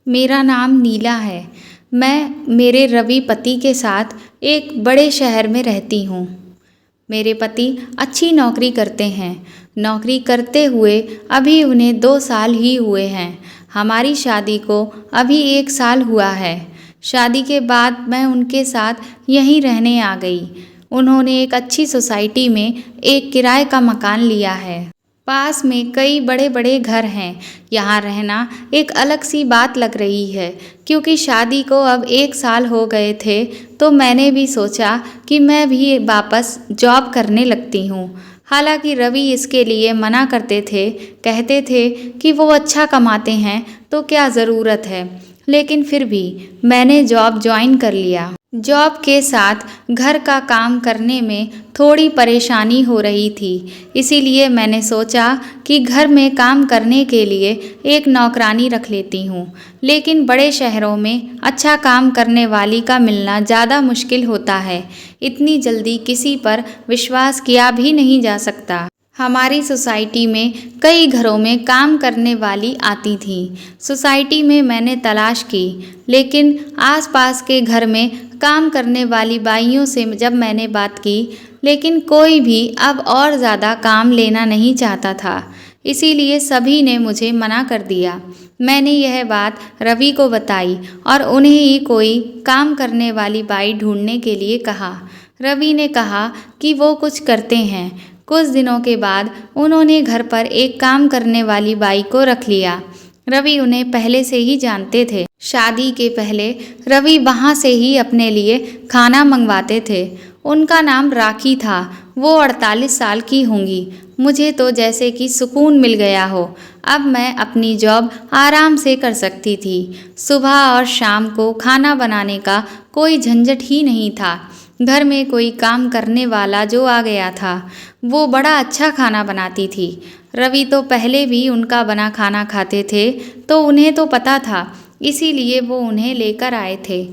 मेरा नाम नीला है। मैं मेरे रवि पति के साथ एक बड़े शहर में रहती हूँ। मेरे पति अच्छी नौकरी करते हैं। नौकरी करते हुए अभी उन्हें 2 साल ही हुए हैं। हमारी शादी को अभी 1 साल हुआ है। शादी के बाद मैं उनके साथ यहीं रहने आ गई। उन्होंने एक अच्छी सोसाइटी में एक किराए का मकान लिया है। पास में कई बड़े बड़े घर हैं। यहाँ रहना एक अलग सी बात लग रही है। क्योंकि शादी को अब 1 साल हो गए थे तो मैंने भी सोचा कि मैं भी वापस जॉब करने लगती हूँ। हालांकि रवि इसके लिए मना करते थे, कहते थे कि वो अच्छा कमाते हैं तो क्या ज़रूरत है। लेकिन फिर भी मैंने जॉब ज्वाइन कर लिया। जॉब के साथ घर का काम करने में थोड़ी परेशानी हो रही थी, इसीलिए मैंने सोचा कि घर में काम करने के लिए एक नौकरानी रख लेती हूँ। लेकिन बड़े शहरों में अच्छा काम करने वाली का मिलना ज़्यादा मुश्किल होता है। इतनी जल्दी किसी पर विश्वास किया भी नहीं जा सकता। हमारी सोसाइटी में कई घरों में काम करने वाली आती थीं। सोसाइटी में मैंने तलाश की, लेकिन आसपास के घर में काम करने वाली बाइयों से जब मैंने बात की, लेकिन कोई भी अब और ज़्यादा काम लेना नहीं चाहता था। इसीलिए सभी ने मुझे मना कर दिया। मैंने यह बात रवि को बताई और उन्हें ही कोई काम करने वाली बाई ढूंढने के लिए कहा। रवि ने कहा कि वो कुछ करते हैं। कुछ दिनों के बाद उन्होंने घर पर एक काम करने वाली बाई को रख लिया। रवि उन्हें पहले से ही जानते थे। शादी के पहले रवि वहाँ से ही अपने लिए खाना मंगवाते थे। उनका नाम राखी था। वो 48 साल की होंगी। मुझे तो जैसे कि सुकून मिल गया हो। अब मैं अपनी जॉब आराम से कर सकती थी। सुबह और शाम को खाना बनाने का कोई झंझट ही नहीं था। घर में कोई काम करने वाला जो आ गया था, वो बड़ा अच्छा खाना बनाती थी। रवि तो पहले भी उनका बना खाना खाते थे, तो उन्हें तो पता था, इसीलिए वो उन्हें लेकर आए थे।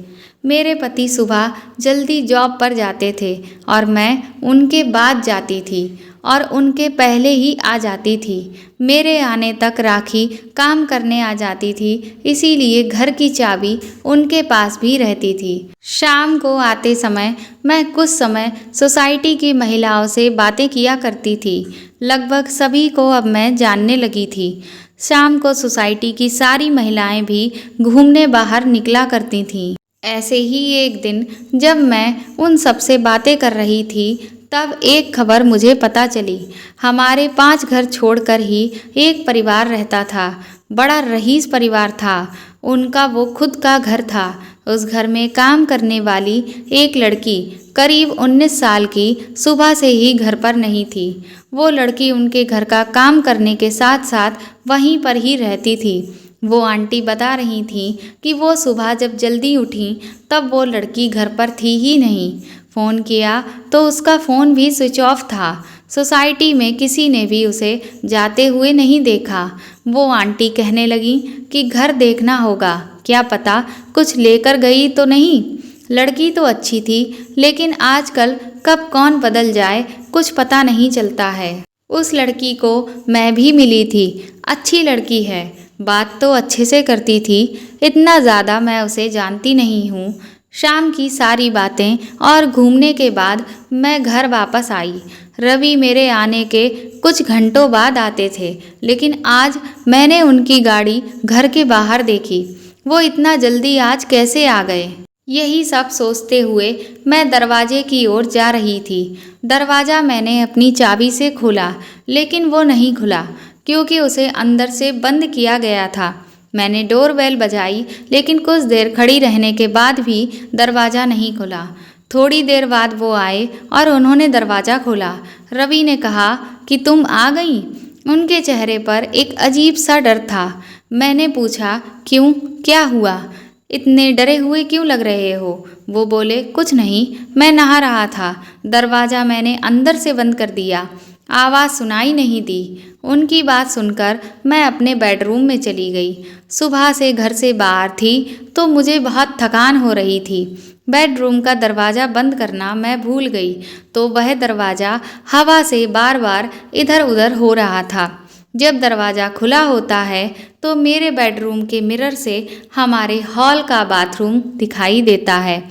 मेरे पति सुबह जल्दी जॉब पर जाते थे और मैं उनके बाद जाती थी और उनके पहले ही आ जाती थी। मेरे आने तक राखी काम करने आ जाती थी, इसीलिए घर की चाबी उनके पास भी रहती थी। शाम को आते समय मैं कुछ समय सोसाइटी की महिलाओं से बातें किया करती थी। लगभग सभी को अब मैं जानने लगी थी। शाम को सोसाइटी की सारी महिलाएं भी घूमने बाहर निकला करती थीं। ऐसे ही एक दिन जब मैं उन सबसे बातें कर रही थी, तब एक खबर मुझे पता चली। हमारे 5 घर छोड़कर ही एक परिवार रहता था। बड़ा रईस परिवार था। उनका वो खुद का घर था। उस घर में काम करने वाली एक लड़की करीब 19 साल की सुबह से ही घर पर नहीं थी। वो लड़की उनके घर का काम करने के साथ साथ वहीं पर ही रहती थी। वो आंटी बता रही थी कि वो सुबह जब जल्दी उठी तब वो लड़की घर पर थी ही नहीं। फ़ोन किया तो उसका फ़ोन भी स्विच ऑफ था। सोसाइटी में किसी ने भी उसे जाते हुए नहीं देखा। वो आंटी कहने लगी कि घर देखना होगा, क्या पता कुछ लेकर गई तो नहीं। लड़की तो अच्छी थी, लेकिन आजकल कब कौन बदल जाए कुछ पता नहीं चलता है। उस लड़की को मैं भी मिली थी। अच्छी लड़की है, बात तो अच्छे से करती थी। इतना ज़्यादा मैं उसे जानती नहीं हूँ। शाम की सारी बातें और घूमने के बाद मैं घर वापस आई। रवि मेरे आने के कुछ घंटों बाद आते थे, लेकिन आज मैंने उनकी गाड़ी घर के बाहर देखी। वो इतना जल्दी आज कैसे आ गए? यही सब सोचते हुए मैं दरवाजे की ओर जा रही थी। दरवाज़ा मैंने अपनी चाबी से खोला, लेकिन वो नहीं खुला क्योंकि उसे अंदर से बंद किया गया था। मैंने डोरबेल बजाई, लेकिन कुछ देर खड़ी रहने के बाद भी दरवाज़ा नहीं खुला। थोड़ी देर बाद वो आए और उन्होंने दरवाज़ा खोला। रवि ने कहा कि तुम आ गई। उनके चेहरे पर एक अजीब सा डर था। मैंने पूछा, क्यों, क्या हुआ? इतने डरे हुए क्यों लग रहे हो? वो बोले, कुछ नहीं, मैं नहा रहा था। दरवाज़ा मैंने अंदर से बंद कर दिया। आवाज़ सुनाई नहीं दी। उनकी बात सुनकर मैं अपने बेडरूम में चली गई। सुबह से घर से बाहर थी तो मुझे बहुत थकान हो रही थी। बेडरूम का दरवाज़ा बंद करना मैं भूल गई, तो वह दरवाज़ा हवा से बार बार इधर उधर हो रहा था। जब दरवाज़ा खुला होता है तो मेरे बेडरूम के मिरर से हमारे हॉल का बाथरूम दिखाई देता है।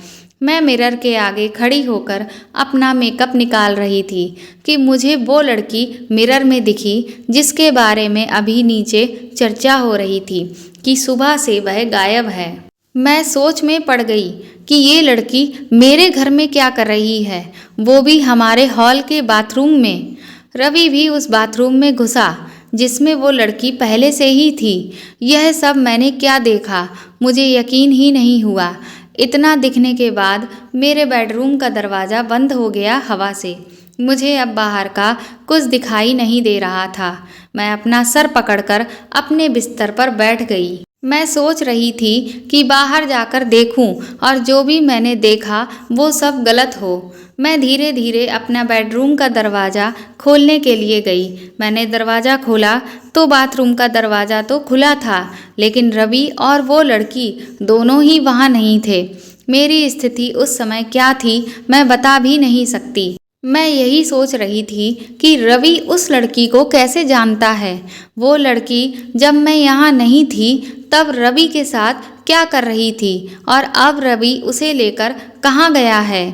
मैं मिरर के आगे खड़ी होकर अपना मेकअप निकाल रही थी कि मुझे वो लड़की मिरर में दिखी जिसके बारे में अभी नीचे चर्चा हो रही थी कि सुबह से वह गायब है। मैं सोच में पड़ गई कि ये लड़की मेरे घर में क्या कर रही है, वो भी हमारे हॉल के बाथरूम में। रवि भी उस बाथरूम में घुसा जिसमें वो लड़की पहले से ही थी। यह सब मैंने क्या देखा, मुझे यकीन ही नहीं हुआ। इतना दिखने के बाद मेरे बेडरूम का दरवाज़ा बंद हो गया हवा से। मुझे अब बाहर का कुछ दिखाई नहीं दे रहा था। मैं अपना सर पकड़कर अपने बिस्तर पर बैठ गई। मैं सोच रही थी कि बाहर जाकर देखूं और जो भी मैंने देखा वो सब गलत हो। मैं धीरे धीरे अपना बेडरूम का दरवाज़ा खोलने के लिए गई। मैंने दरवाज़ा खोला तो बाथरूम का दरवाज़ा तो खुला था, लेकिन रवि और वो लड़की दोनों ही वहाँ नहीं थे। मेरी स्थिति उस समय क्या थी मैं बता भी नहीं सकती। मैं यही सोच रही थी कि रवि उस लड़की को कैसे जानता है। वो लड़की जब मैं यहाँ नहीं थी तब रवि के साथ क्या कर रही थी और अब रवि उसे लेकर कहाँ गया है।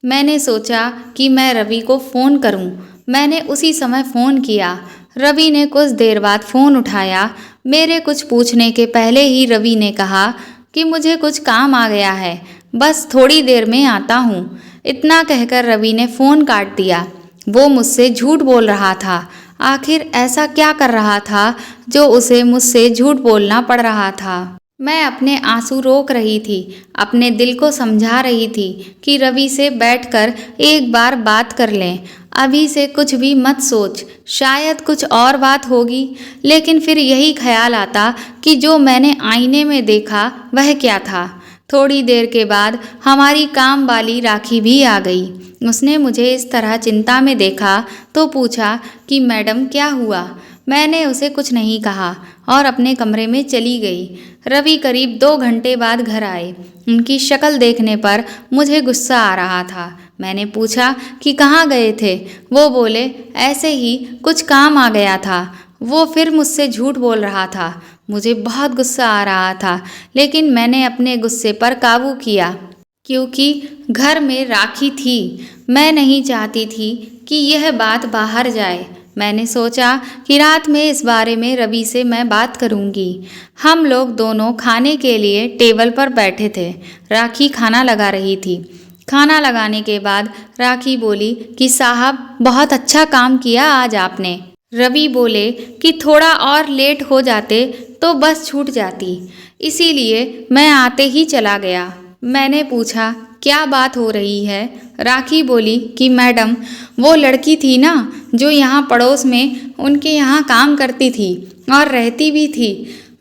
मैंने सोचा कि मैं रवि को फ़ोन करूं। मैंने उसी समय फ़ोन किया। रवि ने कुछ देर बाद फ़ोन उठाया। मेरे कुछ पूछने के पहले ही रवि ने कहा कि मुझे कुछ काम आ गया है, बस थोड़ी देर में आता हूँ। इतना कहकर रवि ने फ़ोन काट दिया। वो मुझसे झूठ बोल रहा था। आखिर ऐसा क्या कर रहा था जो उसे मुझसे झूठ बोलना पड़ रहा था। मैं अपने आंसू रोक रही थी, अपने दिल को समझा रही थी कि रवि से बैठकर एक बार बात कर लें। अभी से कुछ भी मत सोच, शायद कुछ और बात होगी। लेकिन फिर यही ख्याल आता कि जो मैंने आईने में देखा वह क्या था। थोड़ी देर के बाद हमारी काम वाली राखी भी आ गई। उसने मुझे इस तरह चिंता में देखा तो पूछा कि मैडम क्या हुआ। मैंने उसे कुछ नहीं कहा और अपने कमरे में चली गई। रवि करीब 2 घंटे बाद घर आए। उनकी शक्ल देखने पर मुझे गुस्सा आ रहा था। मैंने पूछा कि कहाँ गए थे। वो बोले ऐसे ही कुछ काम आ गया था। वो फिर मुझसे झूठ बोल रहा था। मुझे बहुत गुस्सा आ रहा था, लेकिन मैंने अपने गुस्से पर काबू किया क्योंकि घर में राखी थी। मैं नहीं चाहती थी कि यह बात बाहर जाए। मैंने सोचा कि रात में इस बारे में रवि से मैं बात करूंगी। हम लोग दोनों खाने के लिए टेबल पर बैठे थे। राखी खाना लगा रही थी। खाना लगाने के बाद राखी बोली कि साहब बहुत अच्छा काम किया आज आपने। रवि बोले कि थोड़ा और लेट हो जाते तो बस छूट जाती, इसीलिए मैं आते ही चला गया। मैंने पूछा क्या बात हो रही है। राखी बोली कि मैडम वो लड़की थी ना जो यहाँ पड़ोस में उनके यहाँ काम करती थी और रहती भी थी।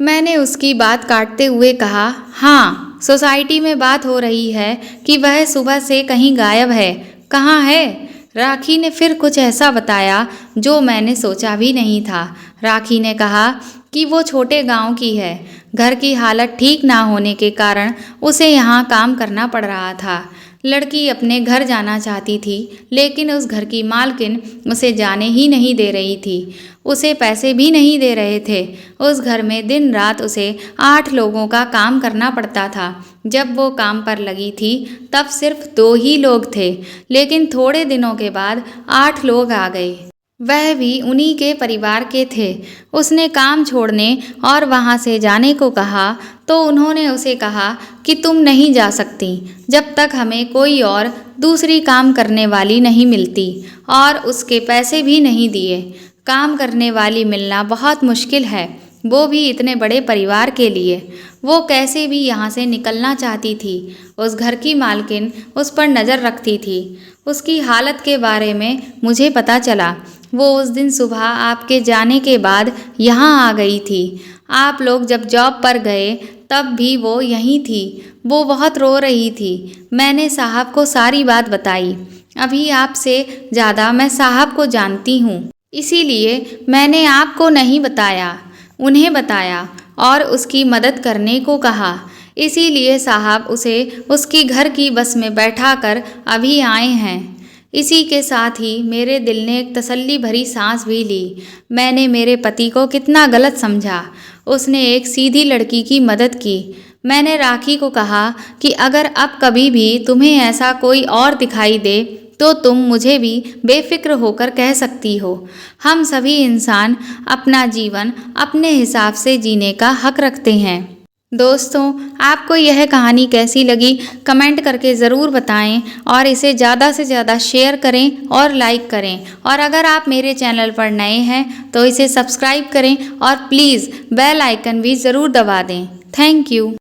मैंने उसकी बात काटते हुए कहा हाँ, सोसाइटी में बात हो रही है कि वह सुबह से कहीं गायब है। कहाँ है? राखी ने फिर कुछ ऐसा बताया जो मैंने सोचा भी नहीं था। राखी ने कहा कि वो छोटे गांव की है। घर की हालत ठीक ना होने के कारण उसे यहाँ काम करना पड़ रहा था। लड़की अपने घर जाना चाहती थी, लेकिन उस घर की मालकिन उसे जाने ही नहीं दे रही थी। उसे पैसे भी नहीं दे रहे थे। उस घर में दिन रात उसे 8 लोगों का काम करना पड़ता था। जब वो काम पर लगी थी तब सिर्फ 2 ही लोग थे, लेकिन थोड़े दिनों के बाद 8 लोग आ गए। वह भी उन्हीं के परिवार के थे। उसने काम छोड़ने और वहाँ से जाने को कहा तो उन्होंने उसे कहा कि तुम नहीं जा सकती जब तक हमें कोई और दूसरी काम करने वाली नहीं मिलती, और उसके पैसे भी नहीं दिए। काम करने वाली मिलना बहुत मुश्किल है, वो भी इतने बड़े परिवार के लिए। वो कैसे भी यहाँ से निकलना चाहती थी। उस घर की मालकिन उस पर नज़र रखती थी। उसकी हालत के बारे में मुझे पता चला। वो उस दिन सुबह आपके जाने के बाद यहाँ आ गई थी। आप लोग जब जॉब पर गए तब भी वो यहीं थी। वो बहुत रो रही थी। मैंने साहब को सारी बात बताई। अभी आपसे ज़्यादा मैं साहब को जानती हूँ, इसीलिए मैंने आपको नहीं बताया, उन्हें बताया और उसकी मदद करने को कहा। इसीलिए साहब उसे उसकी घर की बस में बैठाकर अभी आए हैं। इसी के साथ ही मेरे दिल ने एक तसल्ली भरी सांस भी ली। मैंने मेरे पति को कितना गलत समझा। उसने एक सीधी लड़की की मदद की। मैंने राखी को कहा कि अगर अब कभी भी तुम्हें ऐसा कोई और दिखाई दे तो तुम मुझे भी बेफिक्र होकर कह सकती हो। हम सभी इंसान अपना जीवन अपने हिसाब से जीने का हक रखते हैं। दोस्तों, आपको यह कहानी कैसी लगी कमेंट करके ज़रूर बताएं और इसे ज़्यादा से ज़्यादा शेयर करें और लाइक करें। और अगर आप मेरे चैनल पर नए हैं तो इसे सब्सक्राइब करें और प्लीज़ बेल आइकन भी ज़रूर दबा दें। Thank you.